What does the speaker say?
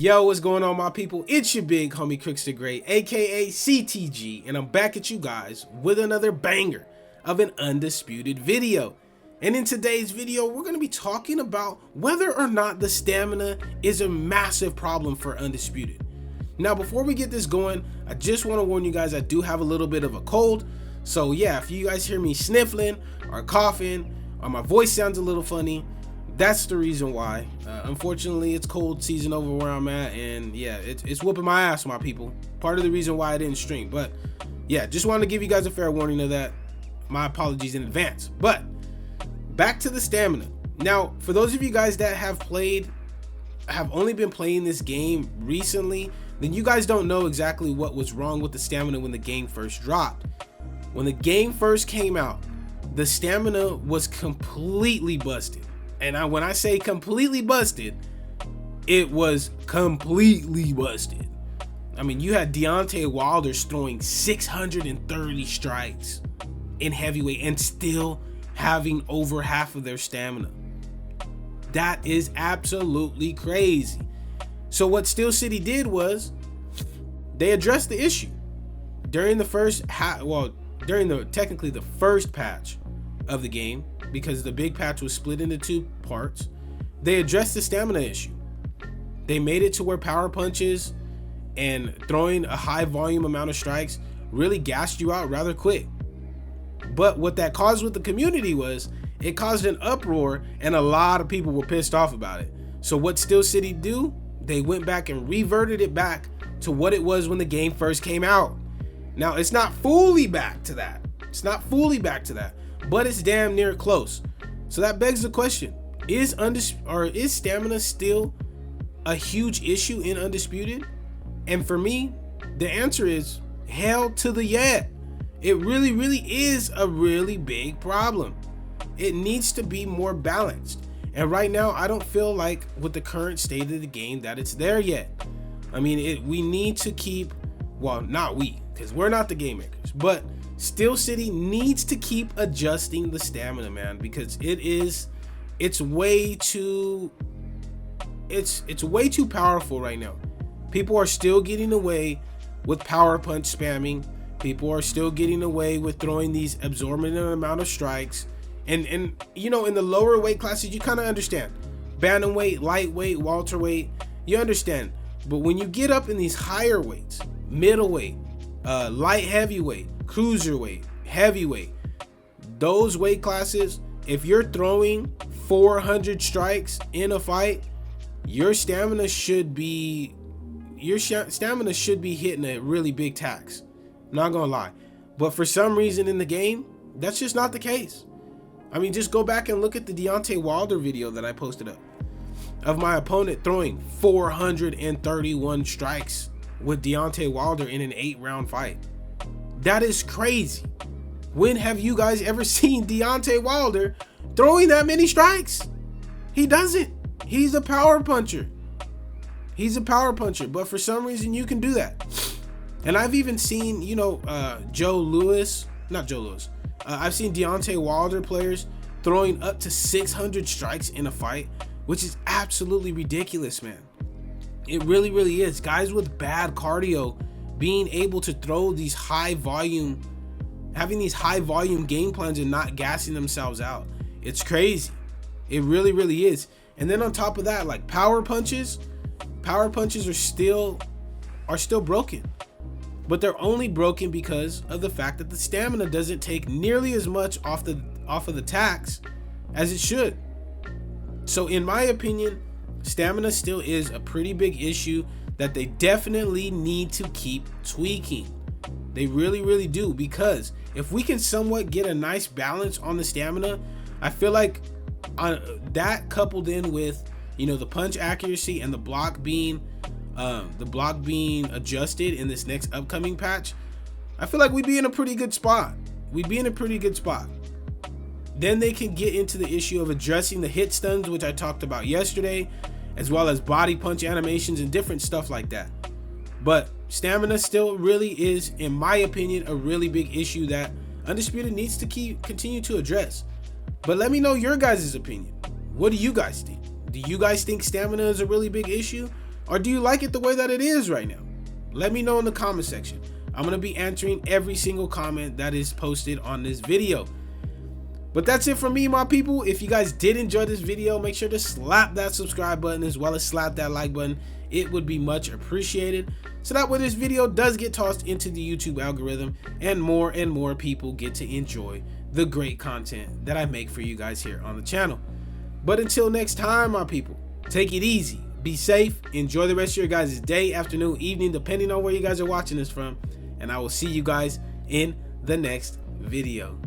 Yo, what's going on, my people? It's your big homie Crooks the Great, aka CTG, and I'm back at you guys with another banger of an Undisputed video. And in today's video, we're going to be talking about whether or not the stamina is a massive problem for Undisputed. Now, before we get this going, I just want to warn you guys I do have a little bit of a cold. So yeah, if you guys hear me sniffling or coughing or my voice sounds a little funny, that's the reason why. Unfortunately, it's cold season over where I'm at, and yeah, it's whooping my ass, my people. Part of the reason why I didn't stream, but yeah, just wanted to give you guys a fair warning of that. My apologies in advance. But back to the stamina. Now, for those of you guys that have only been playing this game recently, then you guys don't know exactly what was wrong with the stamina when the game first dropped. When the game first came out, the stamina was completely busted. And when I say completely busted, it was completely busted. I mean, you had Deontay Wilder throwing 630 strikes in heavyweight and still having over half of their stamina. That is absolutely crazy. So what Steel City did was they addressed the issue during the technically the first patch of the game, because the big patch was split into two parts. They addressed the stamina issue. They made it to where power punches and throwing a high volume amount of strikes really gassed you out rather quick. But what that caused with the community was it caused an uproar, and a lot of people were pissed off about it. So what Steel City do? They went back and reverted it back to what it was when the game first came out. Now, it's not fully back to that. But it's damn near close. So that begs the question, is stamina still a huge issue in Undisputed? And for me, the answer is hell to the yeah. It really is a really big problem. It needs to be more balanced. And right now, I don't feel like with the current state of the game that it's there yet. I mean, we need to keep, well, not we, because we're not the game makers, but Steel City needs to keep adjusting the stamina, man, because it's way too powerful right now. People are still getting away with power punch spamming. People are still getting away with throwing these exorbitant amount of strikes. And you know, in the lower weight classes, you kind of understand. Bantamweight, lightweight, welterweight, you understand. But when you get up in these higher weights, middleweight, light heavyweight, cruiserweight, heavyweight, those weight classes, if you're throwing 400 strikes in a fight, your stamina should be hitting a really big tax. I'm not gonna lie. But for some reason in the game, that's just not the case. I mean, just go back and look at the Deontay Wilder video that I posted up of my opponent throwing 431 strikes with Deontay Wilder in an 8-round fight. That is crazy. When have you guys ever seen Deontay Wilder throwing that many strikes? He doesn't. He's a power puncher. But for some reason you can do that. And I've even seen, you know, I've seen Deontay Wilder players throwing up to 600 strikes in a fight, which is absolutely ridiculous, man. It really is. Guys with bad cardio being able to throw these having these high volume game plans and not gassing themselves out. It's crazy. It really is. And then on top of that, like power punches are still broken. But they're only broken because of the fact that the stamina doesn't take nearly as much off of the tax as it should. So in my opinion, stamina still is a pretty big issue that they definitely need to keep tweaking. They really do, because if we can somewhat get a nice balance on the stamina, I feel like that coupled in with, you know, the punch accuracy and the block being adjusted in this next upcoming patch, I feel like we'd be in a pretty good spot. Then they can get into the issue of addressing the hit stuns, which I talked about yesterday, as well as body punch animations and different stuff like that. But stamina still really is, in my opinion, a really big issue that Undisputed needs to continue to address. But let me know your guys' opinion. What do you guys think? Do you guys think stamina is a really big issue? Or do you like it the way that it is right now? Let me know in the comment section. I'm going to be answering every single comment that is posted on this video. But that's it from me, my people. If you guys did enjoy this video, make sure to slap that subscribe button as well as slap that like button. It would be much appreciated, so that way this video does get tossed into the YouTube algorithm and more people get to enjoy the great content that I make for you guys here on the channel. But until next time, my people, take it easy, be safe, enjoy the rest of your guys' day, afternoon, evening, depending on where you guys are watching this from, and I will see you guys in the next video.